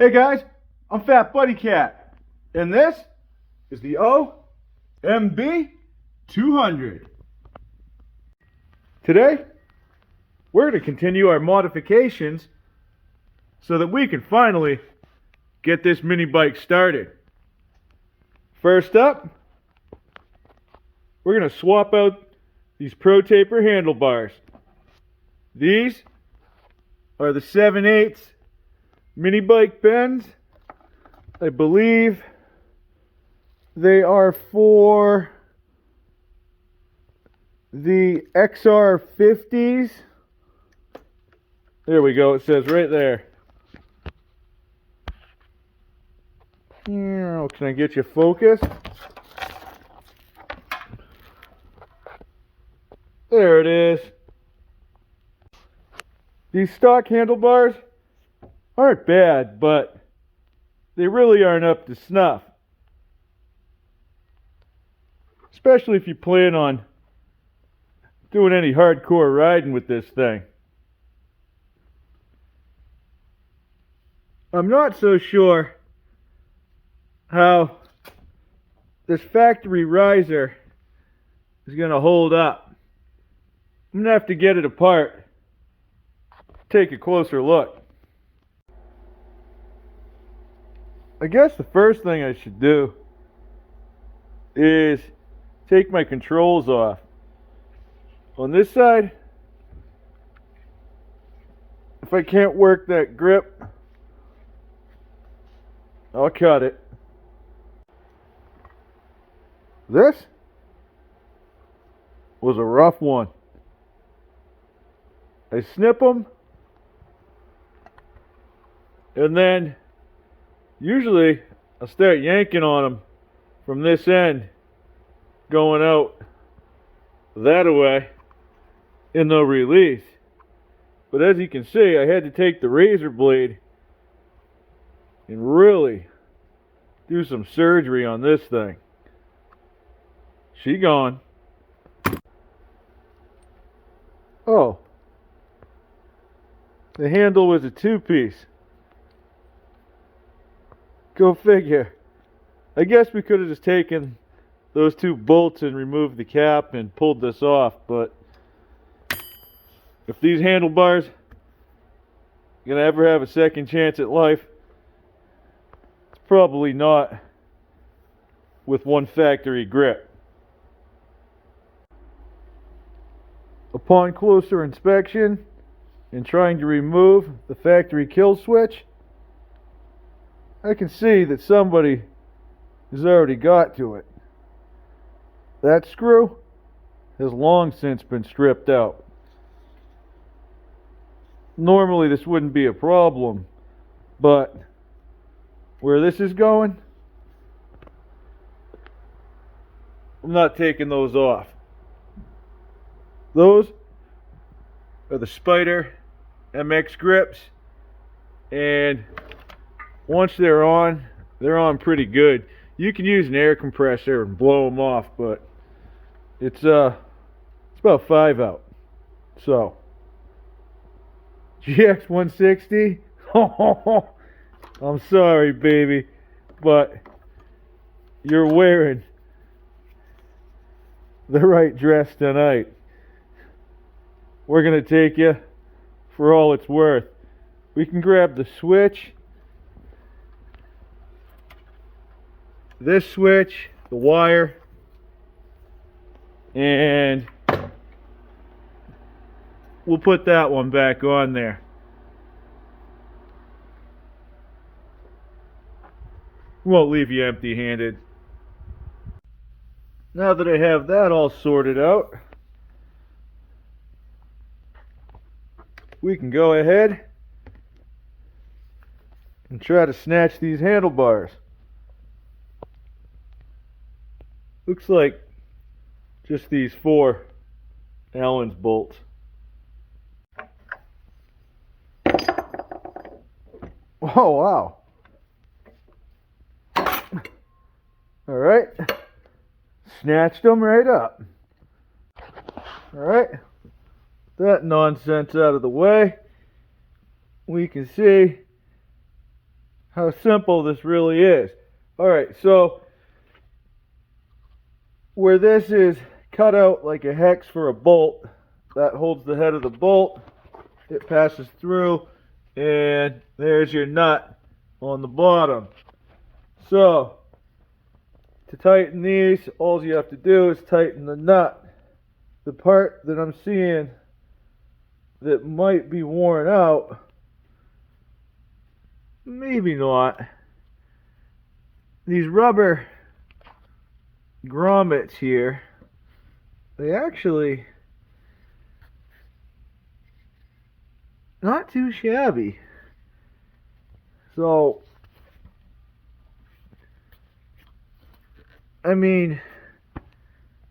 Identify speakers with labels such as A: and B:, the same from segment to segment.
A: Hey guys, I'm FatBuddyCat, and this is the O-MB200. Today, we're going to continue our modifications so that we can finally get this mini bike started. First up, we're going to swap out these ProTaper handlebars. These are the 7/8 mini bike bends. I believe they are for the XR50s. There we go, it says right there. Can I get you focused? There it is. These stock handlebars aren't bad, but they really aren't up to snuff. Especially if you plan on doing any hardcore riding with this thing. I'm not so sure how this factory riser is going to hold up. I'm going to have to get it apart, take a closer look. I guess the first thing I should do is take my controls off. On this side, if I can't work that grip, I'll cut it. This was a rough one. I snip them, and then usually I'll start yanking on them from this end, going out that way, and they'll release. But as you can see, I had to take the razor blade and really do some surgery on this thing. She gone. Oh, the handle was a 2-piece. Go figure. I guess we could have just taken those 2 bolts and removed the cap and pulled this off, but if these handlebars are gonna ever have a second chance at life, it's probably not with one factory grip. Upon closer inspection and trying to remove the factory kill switch, I can see that somebody has already got to it. That screw has long since been stripped out. Normally this wouldn't be a problem, but where this is going, I'm not taking those off. Those are the Spider MX grips, and once they're on pretty good. You can use an air compressor and blow them off, but it's about 5 out. So GX160, I'm sorry baby, but you're wearing the right dress tonight. We're gonna take you for all it's worth. We can grab the switch, this switch, the wire, and we'll put that one back on there. Won't leave you empty-handed. Now that I have that all sorted out, we can go ahead and try to snatch these handlebars. Looks like just these 4 Allen's bolts. Oh wow. Alright. Snatched them right up. Alright. That nonsense out of the way. We can see how simple this really is. Alright, so where this is cut out like a hex for a bolt, that holds the head of the bolt, it passes through, and there's your nut on the bottom. So, to tighten these, all you have to do is tighten the nut. The part that I'm seeing that might be worn out, maybe not, these rubber grommets here, they actually not too shabby. So, I mean,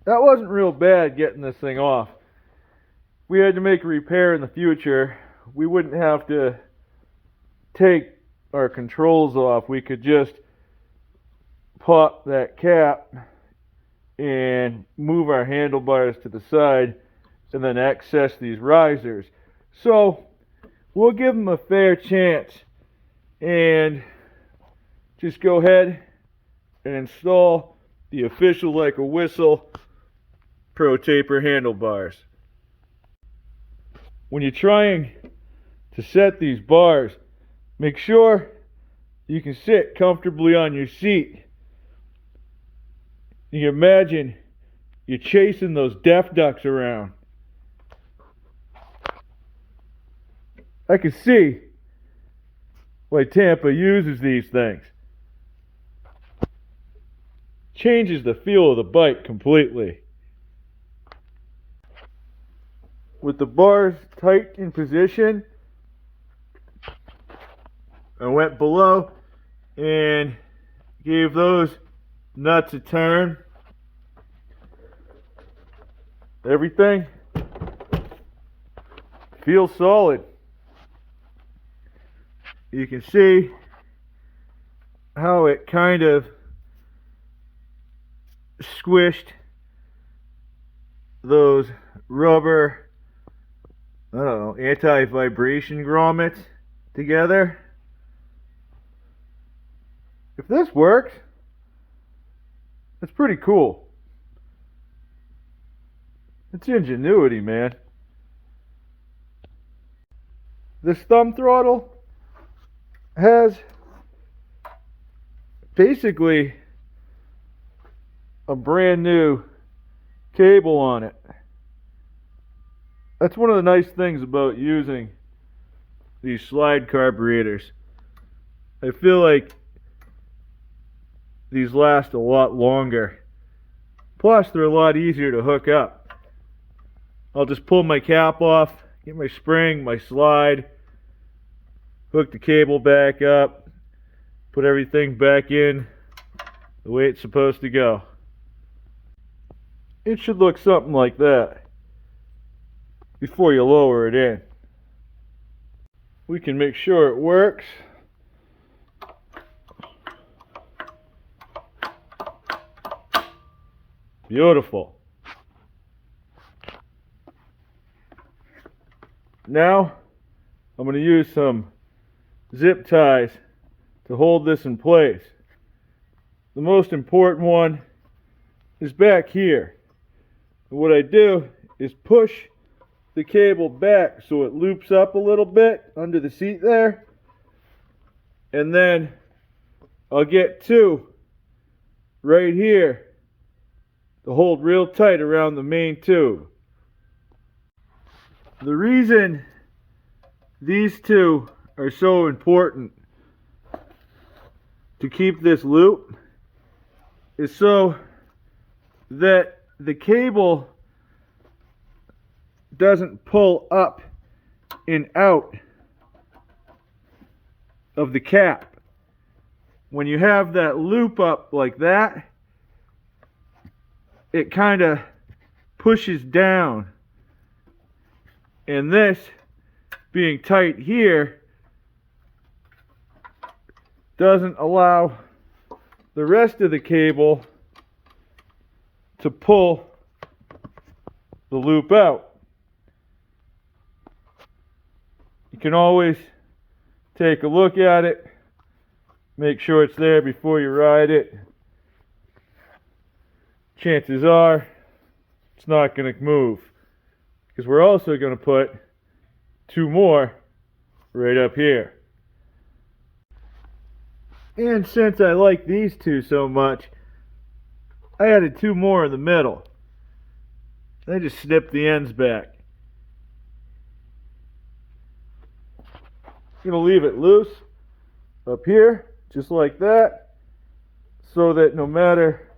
A: that wasn't real bad getting this thing off. If we had to make a repair in the future, we wouldn't have to take our controls off. We could just pop that cap and move our handlebars to the side and then access these risers. So we'll give them a fair chance and just go ahead and install the official like a whistle ProTaper handlebars. When you're trying to set these bars, make sure you can sit comfortably on your seat. You can imagine you're chasing those deaf ducks around. I can see why Tampa uses these things. Changes the feel of the bike completely. With the bars tight in position, I went below and gave those nuts a turn. Everything feels solid. You can see how it kind of squished those rubber, I don't know, anti-vibration grommets together. If this works, that's pretty cool. It's ingenuity, man. This thumb throttle has basically a brand new cable on it. That's one of the nice things about using these slide carburetors. I feel like these last a lot longer. Plus, they're a lot easier to hook up. I'll just pull my cap off, get my spring, my slide, hook the cable back up, put everything back in the way it's supposed to go. It should look something like that before you lower it in. We can make sure it works. Beautiful. Now I'm going to use some zip ties to hold this in place. The most important one is back here. And what I do is push the cable back so it loops up a little bit under the seat there, and then I'll get two right here to hold real tight around the main tube. The reason these two are so important to keep this loop is so that the cable doesn't pull up and out of the cap. When you have that loop up like that, it kind of pushes down, and this being tight here doesn't allow the rest of the cable to pull the loop out. You can always take a look at it, Make sure it's there before you ride it. Chances are it's not going to move, because we're also going to put 2 more right up here. And since I like these 2 so much, I added 2 more in the middle. I just snipped the ends back. I'm going to leave it loose up here, just like that, so that no matter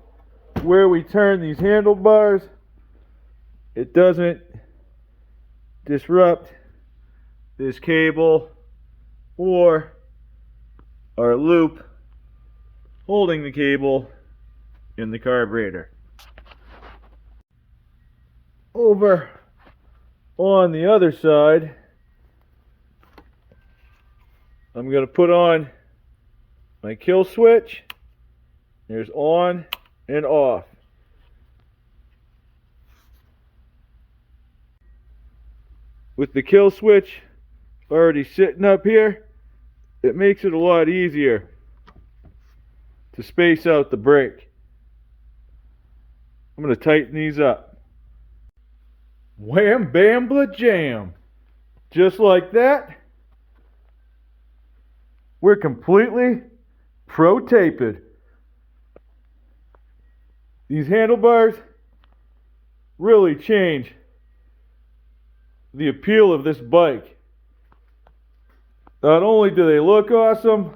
A: where we turn these handlebars, it doesn't disrupt this cable or our loop holding the cable in the carburetor. Over on the other side, I'm going to put on my kill switch. There's on and off. With the kill switch already sitting up here, it makes it a lot easier to space out the brake. I'm going to tighten these up. Wham, bam, blah, jam. Just like that, we're completely ProTapered. These handlebars really change the appeal of this bike. Not only do they look awesome,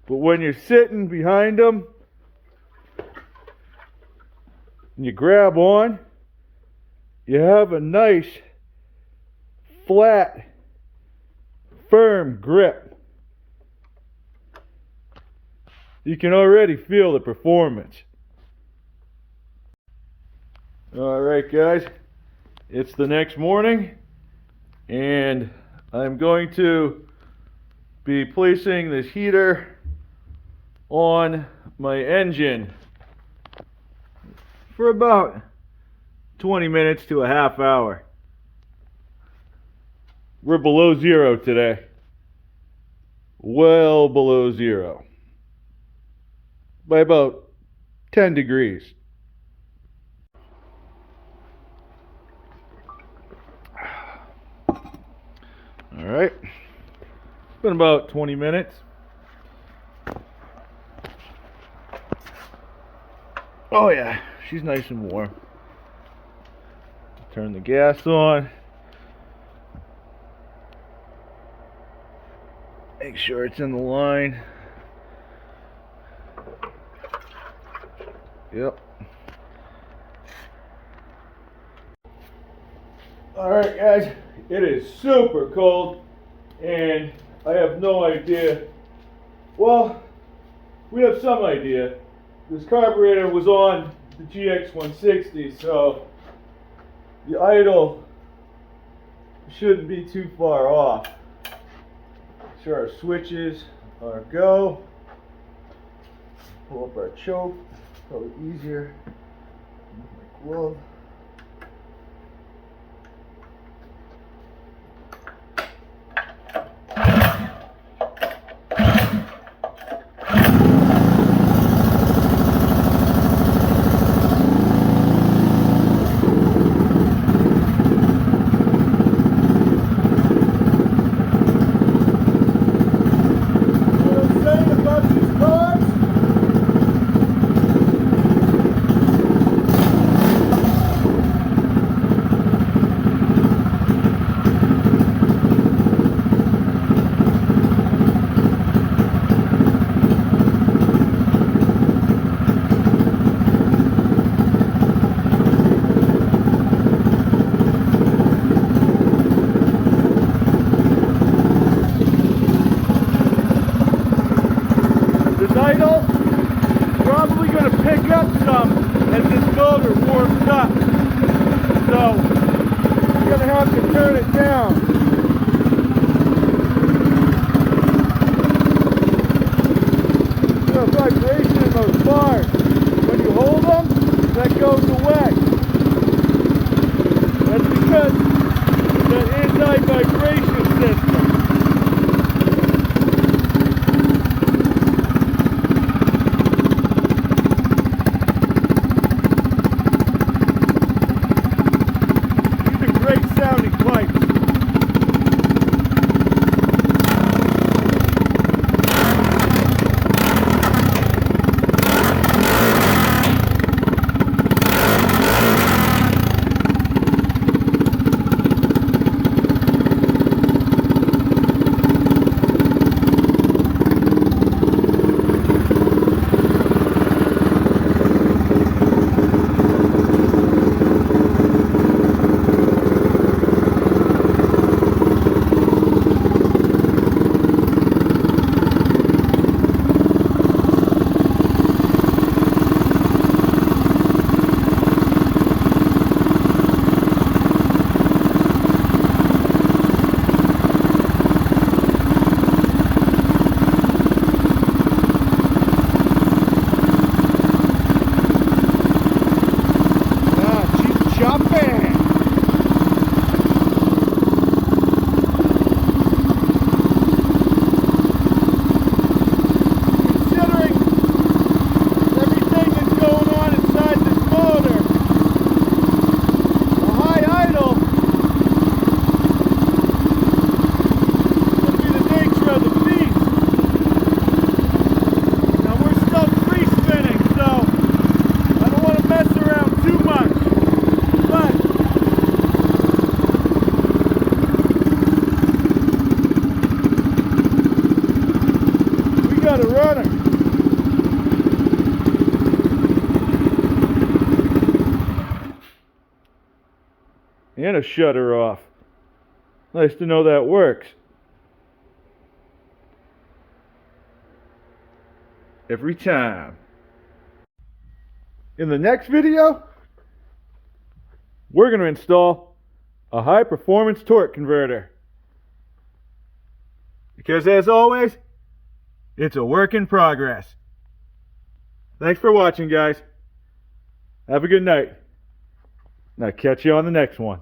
A: but when you're sitting behind them and you grab on, you have a nice, flat, firm grip. You can already feel the performance. Alright guys, it's the next morning, and I'm going to be placing this heater on my engine for about 20 minutes to a half hour. We're below zero today. Well below zero. By about 10 degrees. Alright. It's been about 20 minutes. Oh yeah, she's nice and warm. Turn the gas on. Make sure it's in the line. Yep. Alright guys, it is super cold and I have no idea. Well, we have some idea. This carburetor was on the GX160, so the idle shouldn't be too far off. Make sure our switches are go. Pull up our choke. Probably easier. My glove. Probably going to pick up some as this motor warms up. So I'm going to have to turn it down. There's a vibration in those bars. When you hold them, that goes away. That's because of the anti-vibration system. got a runner. And a shutter off. Nice to know that works. Every time. In the next video, we're going to install a high performance torque converter. Because as always, it's a work in progress. Thanks for watching, guys. Have a good night. And I'll catch you on the next one.